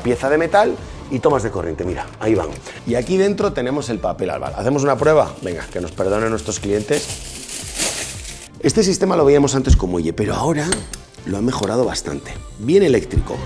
pieza de metal y tomas de corriente, mira, ahí van. Y aquí dentro tenemos el papel albal. ¿Hacemos una prueba? Venga, que nos perdonen nuestros clientes. Este sistema lo veíamos antes con muelle, pero ahora lo han mejorado bastante. Bien eléctrico.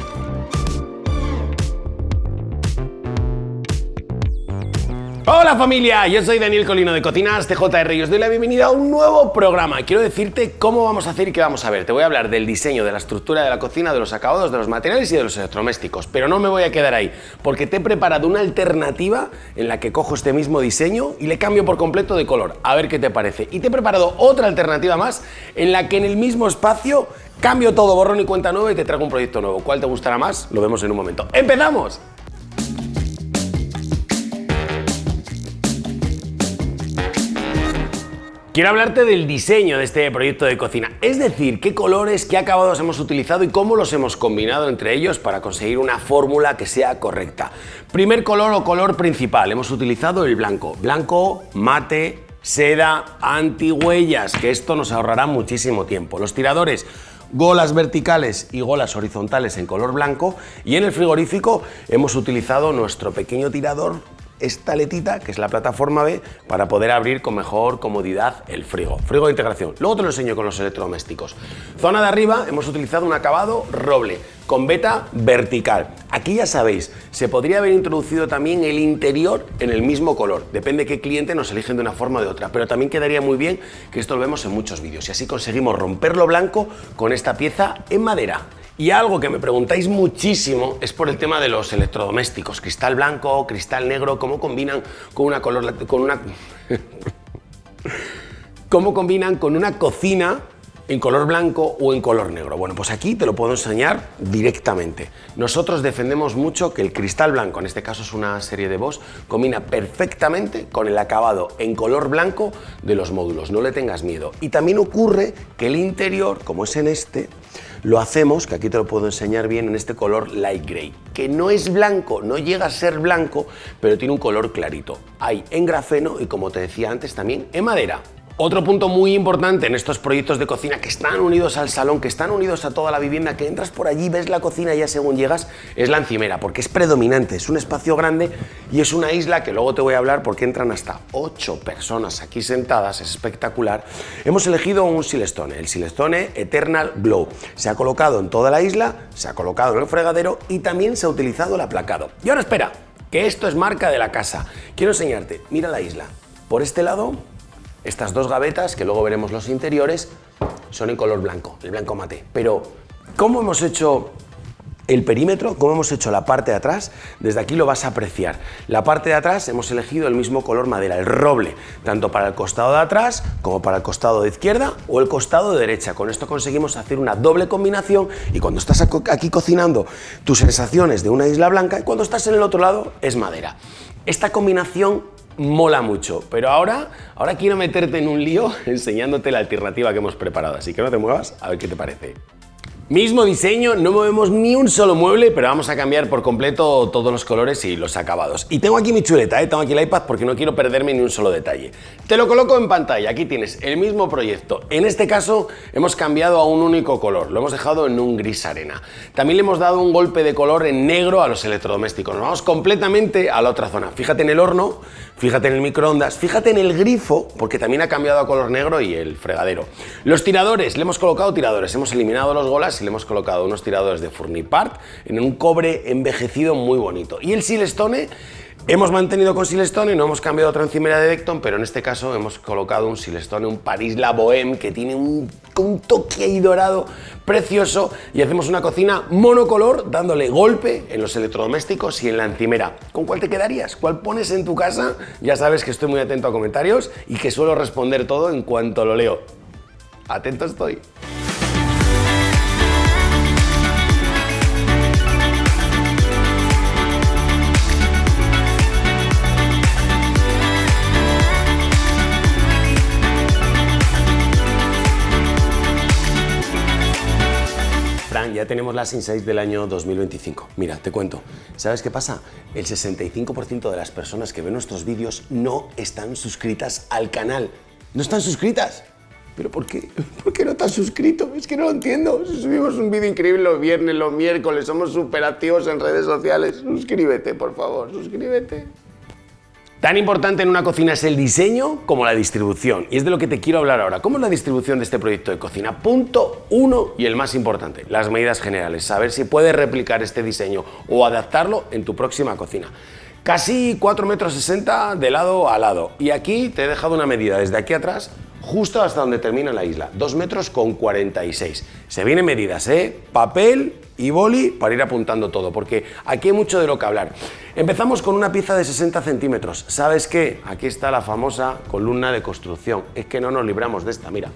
Hola familia, yo soy Daniel Colino de Cocinas TJR y os doy la bienvenida a un nuevo programa. Quiero decirte cómo vamos a hacer y qué vamos a ver. Te voy a hablar del diseño, de la estructura de la cocina, de los acabados, de los materiales y de los electrodomésticos. Pero no me voy a quedar ahí, porque te he preparado una alternativa en la que cojo este mismo diseño y le cambio por completo de color. A ver qué te parece. Y te he preparado otra alternativa más en la que en el mismo espacio cambio todo, borrón y cuenta nueva y te traigo un proyecto nuevo. ¿Cuál te gustará más? Lo vemos en un momento. ¡Empezamos! Quiero hablarte del diseño de este proyecto de cocina, es decir, qué colores, qué acabados hemos utilizado y cómo los hemos combinado entre ellos para conseguir una fórmula que sea correcta. Primer color o color principal, hemos utilizado el blanco. Blanco, mate, seda, antihuellas, que esto nos ahorrará muchísimo tiempo. Los tiradores, golas verticales y golas horizontales en color blanco, y en el frigorífico hemos utilizado nuestro pequeño tirador, esta letita, que es la plataforma B, para poder abrir con mejor comodidad el frigo. Frigo de integración. Luego te lo enseño con los electrodomésticos. Zona de arriba hemos utilizado un acabado roble con veta vertical. Aquí ya sabéis, se podría haber introducido también el interior en el mismo color. Depende de qué cliente nos eligen de una forma o de otra, pero también quedaría muy bien, que esto lo vemos en muchos vídeos. Y así conseguimos romper lo blanco con esta pieza en madera. Y algo que me preguntáis muchísimo es por el tema de los electrodomésticos, cristal blanco, cristal negro, cómo combinan con una cómo combinan con una cocina en color blanco o en color negro. Bueno, pues aquí te lo puedo enseñar directamente. Nosotros defendemos mucho que el cristal blanco, en este caso es una serie de Bosch, combina perfectamente con el acabado en color blanco de los módulos, no le tengas miedo. Y también ocurre que el interior, como es en este, lo hacemos, que aquí te lo puedo enseñar bien, en este color light gray, que no es blanco, no llega a ser blanco, pero tiene un color clarito. Hay en grafeno y, como te decía antes, también en madera. Otro punto muy importante en estos proyectos de cocina que están unidos al salón, que están unidos a toda la vivienda, que entras por allí, ves la cocina y ya según llegas, es la encimera, porque es predominante, es un espacio grande y es una isla que luego te voy a hablar porque entran hasta 8 personas aquí sentadas, es espectacular. Hemos elegido un Silestone, el Silestone Eternal Glow. Se ha colocado en toda la isla, se ha colocado en el fregadero y también se ha utilizado el aplacado. Y ahora espera, que esto es marca de la casa. Quiero enseñarte, mira la isla. Por este lado, estas dos gavetas, que luego veremos los interiores, son en color blanco, el blanco mate. Pero, ¿cómo hemos hecho el perímetro? ¿Cómo hemos hecho la parte de atrás? Desde aquí lo vas a apreciar. La parte de atrás hemos elegido el mismo color madera, el roble, tanto para el costado de atrás como para el costado de izquierda o el costado de derecha. Con esto conseguimos hacer una doble combinación y cuando estás aquí cocinando, tus sensaciones de una isla blanca y cuando estás en el otro lado es madera. Esta combinación mola mucho, pero ahora quiero meterte en un lío enseñándote la alternativa que hemos preparado, así que no te muevas, a ver qué te parece. Mismo diseño, no movemos ni un solo mueble, pero vamos a cambiar por completo todos los colores y los acabados. Y tengo aquí mi chuleta, tengo aquí el iPad porque no quiero perderme ni un solo detalle. Te lo coloco en pantalla, aquí tienes el mismo proyecto. En este caso hemos cambiado a un único color, lo hemos dejado en un gris arena. También le hemos dado un golpe de color en negro a los electrodomésticos. Nos vamos completamente a la otra zona. Fíjate en el horno, fíjate en el microondas, fíjate en el grifo, porque también ha cambiado a color negro y el fregadero. Los tiradores, le hemos colocado tiradores, hemos eliminado los golas y le hemos colocado unos tiradores de Furnipart en un cobre envejecido muy bonito. Y el Silestone, hemos mantenido con Silestone, no hemos cambiado otra encimera de Decton, pero en este caso hemos colocado un Silestone, un Paris La Bohème, que tiene un toque ahí dorado precioso, y hacemos una cocina monocolor dándole golpe en los electrodomésticos y en la encimera. ¿Con cuál te quedarías? ¿Cuál pones en tu casa? Ya sabes que estoy muy atento a comentarios y que suelo responder todo en cuanto lo leo. Atento estoy. Ya tenemos las insights del año 2025. Mira, te cuento. ¿Sabes qué pasa? El 65% de las personas que ven nuestros vídeos no están suscritas al canal. ¡No están suscritas! ¿Pero por qué? ¿Por qué no te has suscrito? Es que no lo entiendo. Si subimos un vídeo increíble los viernes, los miércoles, somos súper activos en redes sociales. Suscríbete, por favor, suscríbete. Tan importante en una cocina es el diseño como la distribución. Y es de lo que te quiero hablar ahora. ¿Cómo es la distribución de este proyecto de cocina? Punto 1 y el más importante, las medidas generales. Saber si puedes replicar este diseño o adaptarlo en tu próxima cocina. Casi 4,60 metros de lado a lado. Y aquí te he dejado una medida desde aquí atrás justo hasta donde termina la isla, 2,46 metros. Se vienen medidas, papel y boli para ir apuntando todo, porque aquí hay mucho de lo que hablar. Empezamos con una pieza de 60 centímetros. ¿Sabes qué? Aquí está la famosa columna de construcción. Es que no nos libramos de esta, mira.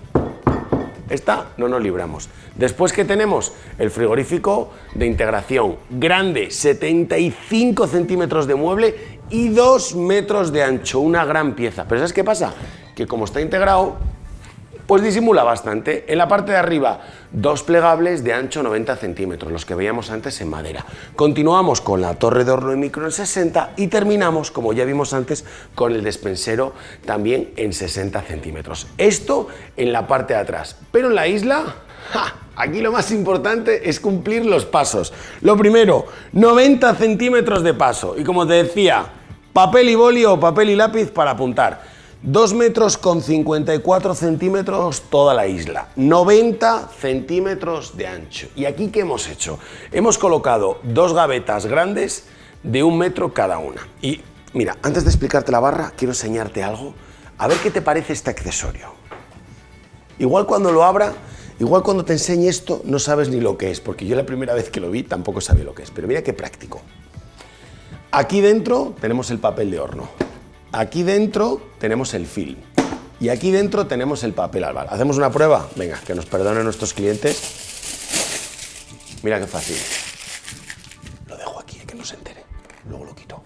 Esta no nos libramos. Después, ¿qué tenemos? El frigorífico de integración grande, 75 centímetros de mueble y 2 metros de ancho, una gran pieza. Pero ¿sabes qué pasa? Que como está integrado, pues disimula bastante. En la parte de arriba, 2 plegables de ancho 90 centímetros, los que veíamos antes en madera. Continuamos con la torre de horno en micro en 60 y terminamos, como ya vimos antes, con el despensero también en 60 centímetros. Esto en la parte de atrás. Pero en la isla, aquí lo más importante es cumplir los pasos. Lo primero, 90 centímetros de paso. Y como te decía, papel y boli o papel y lápiz para apuntar. 2,54 metros toda la isla, 90 centímetros de ancho. ¿Y aquí qué hemos hecho? Hemos colocado 2 gavetas grandes de 1 metro cada una. Y mira, antes de explicarte la barra, quiero enseñarte algo. A ver qué te parece este accesorio. Igual cuando lo abra, igual cuando te enseñe esto, no sabes ni lo que es, porque yo la primera vez que lo vi tampoco sabía lo que es. Pero mira qué práctico. Aquí dentro tenemos el papel de horno. Aquí dentro tenemos el film y aquí dentro tenemos el papel albal. ¿Hacemos una prueba? Venga, que nos perdonen nuestros clientes. Mira qué fácil. Lo dejo aquí, que no se entere. Luego lo quito.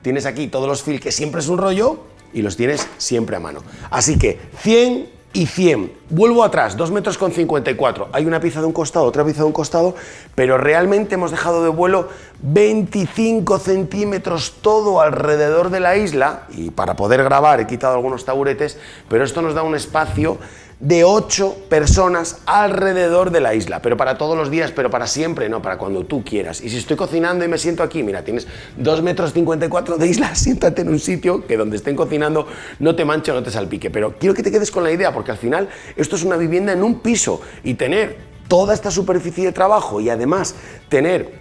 Tienes aquí todos los fil, que siempre es un rollo, y los tienes siempre a mano. Así que 100 y 100. Vuelvo atrás, 2,54 metros. Hay una pieza de un costado, otra pieza de un costado, pero realmente hemos dejado de vuelo 25 centímetros todo alrededor de la isla, y para poder grabar he quitado algunos taburetes, pero esto nos da un espacio de 8 personas alrededor de la isla, pero para todos los días, pero para siempre, no, para cuando tú quieras. Y si estoy cocinando y me siento aquí, mira, tienes 2,54 metros de isla, siéntate en un sitio que donde estén cocinando no te manche o no te salpique. Pero quiero que te quedes con la idea, porque al final esto es una vivienda en un piso, y tener toda esta superficie de trabajo y además tener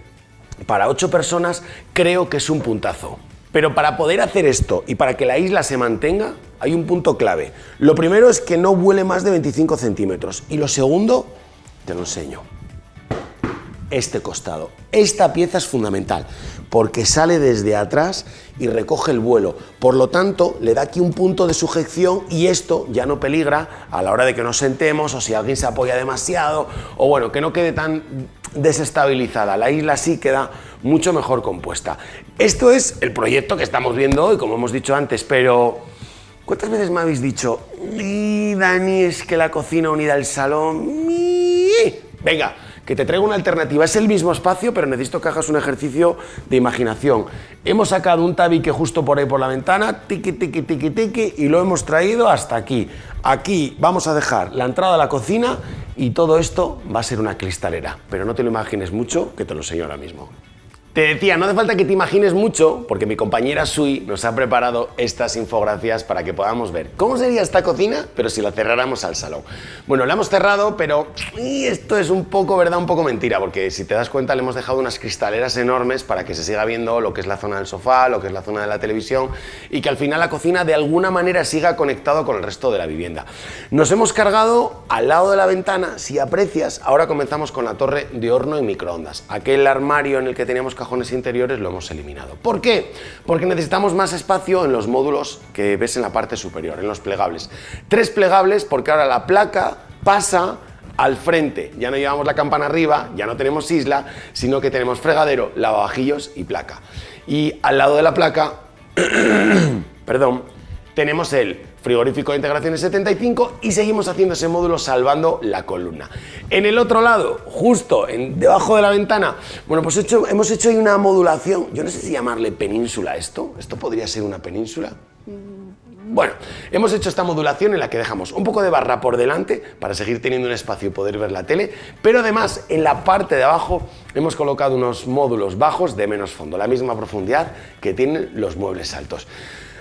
para 8 personas, creo que es un puntazo. Pero para poder hacer esto y para que la isla se mantenga, hay un punto clave. Lo primero es que no vuele más de 25 centímetros. Y lo segundo, te lo enseño. Este costado. Esta pieza es fundamental porque sale desde atrás y recoge el vuelo. Por lo tanto, le da aquí un punto de sujeción y esto ya no peligra a la hora de que nos sentemos o si alguien se apoya demasiado o bueno, que no quede tan desestabilizada. La isla sí queda mucho mejor compuesta. Esto es el proyecto que estamos viendo hoy, como hemos dicho antes, pero ¿cuántas veces me habéis dicho, Dani, es que la cocina unida al salón? Venga, que te traigo una alternativa. Es el mismo espacio, pero necesito que hagas un ejercicio de imaginación. Hemos sacado un tabique justo por ahí por la ventana, tiqui, tiqui, tiqui, tiqui, y lo hemos traído hasta aquí. Aquí vamos a dejar la entrada a la cocina y todo esto va a ser una cristalera. Pero no te lo imagines mucho, que te lo enseño ahora mismo. Te decía, no hace falta que te imagines mucho, porque mi compañera Sui nos ha preparado estas infografías para que podamos ver cómo sería esta cocina, pero si la cerráramos al salón. Bueno, la hemos cerrado, pero esto es un poco verdad, un poco mentira, porque si te das cuenta le hemos dejado unas cristaleras enormes para que se siga viendo lo que es la zona del sofá, lo que es la zona de la televisión, y que al final la cocina de alguna manera siga conectado con el resto de la vivienda. Nos hemos cargado al lado de la ventana, si aprecias, ahora comenzamos con la torre de horno y microondas. Aquel armario en el que teníamos cajones interiores lo hemos eliminado. ¿Por qué? Porque necesitamos más espacio en los módulos que ves en la parte superior, en los plegables. 3 plegables porque ahora la placa pasa al frente. Ya no llevamos la campana arriba, ya no tenemos isla, sino que tenemos fregadero, lavavajillos y placa. Y al lado de la placa, perdón, tenemos el frigorífico de integraciones 75 y seguimos haciendo ese módulo salvando la columna. En el otro lado, justo debajo de la ventana, bueno, pues hemos hecho ahí una modulación. Yo no sé si llamarle península esto. ¿Esto podría ser una península? Bueno, hemos hecho esta modulación en la que dejamos un poco de barra por delante para seguir teniendo un espacio y poder ver la tele, pero además en la parte de abajo hemos colocado unos módulos bajos de menos fondo, la misma profundidad que tienen los muebles altos.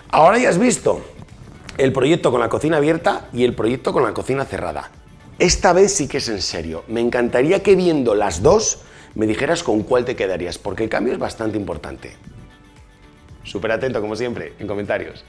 Ahora ya has visto el proyecto con la cocina abierta y el proyecto con la cocina cerrada. Esta vez sí que es en serio. Me encantaría que viendo las dos me dijeras con cuál te quedarías, porque el cambio es bastante importante. Súper atento, como siempre, en comentarios.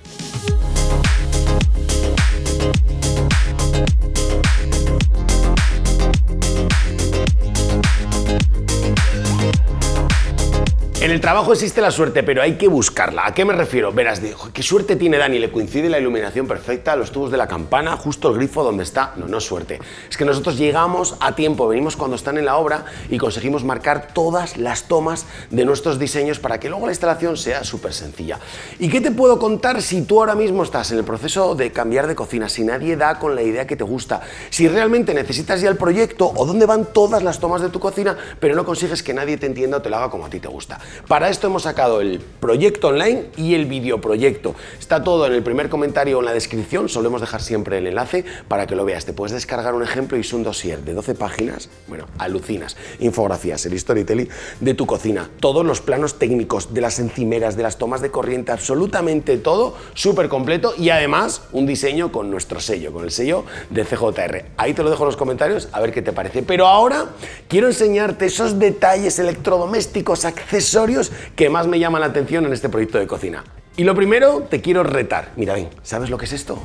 En el trabajo existe la suerte, pero hay que buscarla. ¿A qué me refiero? Verás, ¿qué suerte tiene Dani? Le coincide la iluminación perfecta, los tubos de la campana, justo el grifo donde está. No, no es suerte. Es que nosotros llegamos a tiempo, venimos cuando están en la obra y conseguimos marcar todas las tomas de nuestros diseños para que luego la instalación sea súper sencilla. ¿Y qué te puedo contar si tú ahora mismo estás en el proceso de cambiar de cocina, si nadie da con la idea que te gusta, si realmente necesitas ya el proyecto o dónde van todas las tomas de tu cocina, pero no consigues que nadie te entienda o te lo haga como a ti te gusta? Para esto hemos sacado el proyecto online y el videoproyecto. Está todo en el primer comentario o en la descripción, solemos dejar siempre el enlace para que lo veas. Te puedes descargar un ejemplo y es un dossier de 12 páginas, bueno, alucinas, infografías, el storytelling de tu cocina, todos los planos técnicos de las encimeras, de las tomas de corriente, absolutamente todo súper completo y además un diseño con nuestro sello, con el sello de CJR. Ahí te lo dejo en los comentarios a ver qué te parece. Pero ahora quiero enseñarte esos detalles electrodomésticos, accesorios que más me llaman la atención en este proyecto de cocina. Y lo primero, te quiero retar. Mira, ven, ¿sabes lo que es esto?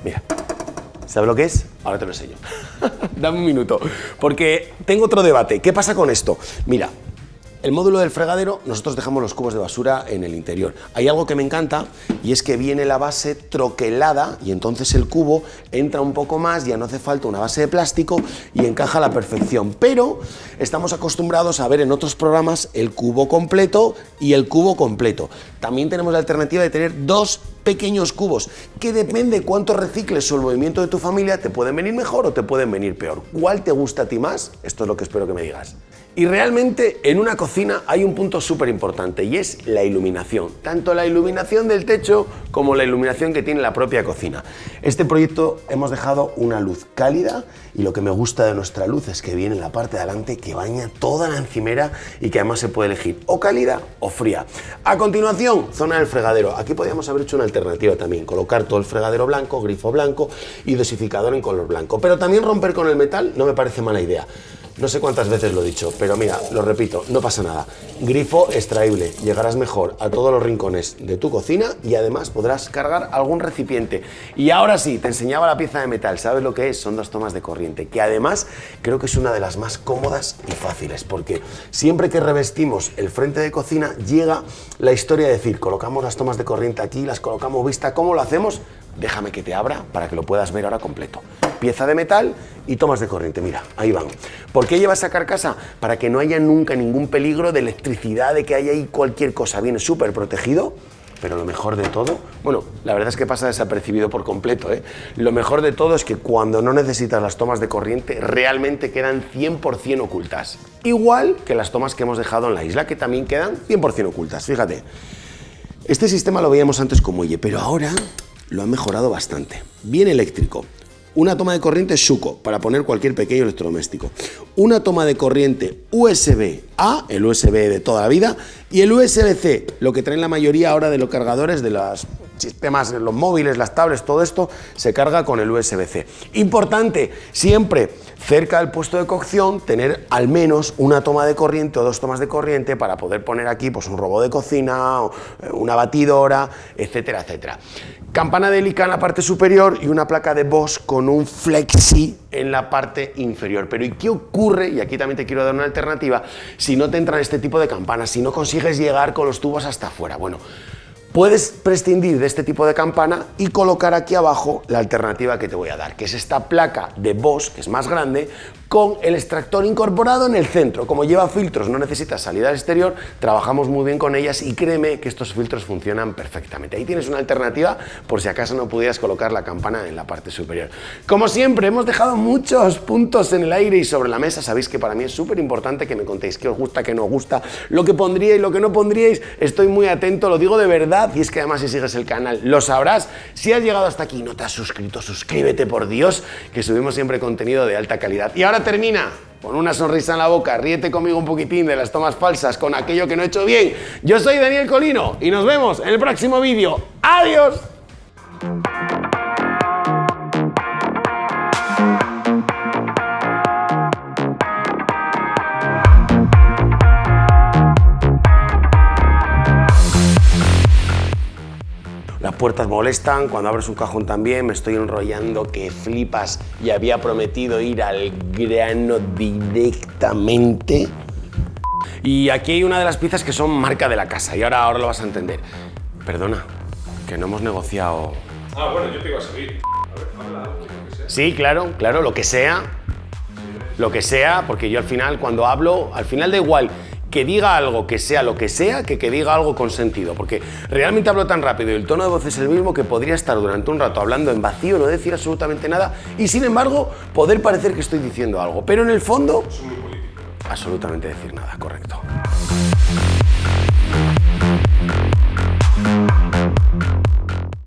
Mira, ¿sabes lo que es? Ahora te lo enseño. Dame un minuto, porque tengo otro debate. ¿Qué pasa con esto? Mira, el módulo del fregadero, nosotros dejamos los cubos de basura en el interior. Hay algo que me encanta y es que viene la base troquelada y entonces el cubo entra un poco más, ya no hace falta una base de plástico y encaja a la perfección. Pero estamos acostumbrados a ver en otros programas el cubo completo y el cubo completo. También tenemos la alternativa de tener dos pequeños cubos, que depende cuánto recicles o el movimiento de tu familia, te pueden venir mejor o te pueden venir peor. ¿Cuál te gusta a ti más? Esto es lo que espero que me digas. Y realmente en una cocina hay un punto súper importante y es la iluminación, tanto la iluminación del techo como la iluminación que tiene la propia cocina. Este proyecto hemos dejado una luz cálida y lo que me gusta de nuestra luz es que viene en la parte de adelante que baña toda la encimera y que además se puede elegir o cálida o fría. A continuación, zona del fregadero. Aquí podríamos haber hecho una alternativa también, colocar todo el fregadero blanco, grifo blanco y dosificador en color blanco, pero también romper con el metal no me parece mala idea. No sé cuántas veces lo he dicho, pero mira, lo repito, no pasa nada. Grifo extraíble, llegarás mejor a todos los rincones de tu cocina y además podrás cargar algún recipiente. Y ahora sí, te enseñaba la pieza de metal, ¿sabes lo que es? Son dos tomas de corriente, que además creo que es una de las más cómodas y fáciles, porque siempre que revestimos el frente de cocina llega la historia de decir, colocamos las tomas de corriente aquí, las colocamos vista, ¿cómo lo hacemos? Déjame que te abra para que lo puedas ver ahora completo. Pieza de metal y tomas de corriente, mira, ahí van. ¿Por qué lleva esa carcasa? Para que no haya nunca ningún peligro de electricidad, de que haya ahí cualquier cosa. Viene súper protegido, pero lo mejor de todo, bueno, la verdad es que pasa desapercibido por completo, ¿eh? Lo mejor de todo es que cuando no necesitas las tomas de corriente, realmente quedan 100% ocultas. Igual que las tomas que hemos dejado en la isla, que también quedan 100% ocultas, fíjate. Este sistema lo veíamos antes con muelle, pero ahora lo han mejorado bastante. Bien eléctrico. Una toma de corriente Shuko para poner cualquier pequeño electrodoméstico. Una toma de corriente USB-A, el USB de toda la vida, y el USB-C, lo que traen la mayoría ahora de los cargadores de los sistemas, los móviles, las tablets, todo esto se carga con el USB-C. Importante, siempre cerca del puesto de cocción tener al menos una toma de corriente o dos tomas de corriente para poder poner aquí pues, un robot de cocina, una batidora, etcétera, etcétera. Campana de hélica en la parte superior y una placa de Bosch con un flexi en la parte inferior. Pero ¿y qué ocurre? Y aquí también te quiero dar una alternativa, si no te entran este tipo de campanas, si no consigues llegar con los tubos hasta afuera. Bueno, puedes prescindir de este tipo de campana y colocar aquí abajo la alternativa que te voy a dar, que es esta placa de Bosch, que es más grande, con el extractor incorporado en el centro. Como lleva filtros, no necesita salida al exterior, trabajamos muy bien con ellas y créeme que estos filtros funcionan perfectamente. Ahí tienes una alternativa por si acaso no pudieras colocar la campana en la parte superior. Como siempre, hemos dejado muchos puntos en el aire y sobre la mesa. Sabéis que para mí es súper importante que me contéis qué os gusta, qué no os gusta, lo que pondríais, lo que no pondríais. Estoy muy atento, lo digo de verdad, y es que además si sigues el canal lo sabrás. Si has llegado hasta aquí y no te has suscrito, suscríbete por Dios, que subimos siempre contenido de alta calidad. Y ahora termina con una sonrisa en la boca, ríete conmigo un poquitín de las tomas falsas, con aquello que no he hecho bien. Yo soy Daniel Colino y nos vemos en el próximo vídeo. ¡Adiós! Las puertas molestan, cuando abres un cajón también, me estoy enrollando que flipas y había prometido ir al grano directamente. Y aquí hay una de las piezas que son marca de la casa y ahora lo vas a entender. Perdona, que no hemos negociado... Ah, bueno, yo te iba a seguir. A ver, habla algo, lo que sea. Sí, claro, claro, lo que sea. Lo que sea, porque yo al final, cuando hablo, al final da igual que diga algo que sea lo que sea, que diga algo con sentido, porque realmente hablo tan rápido y el tono de voz es el mismo que podría estar durante un rato hablando en vacío, no decir absolutamente nada y sin embargo poder parecer que estoy diciendo algo, pero en el fondo Es muy político. absolutamente decir nada, correcto.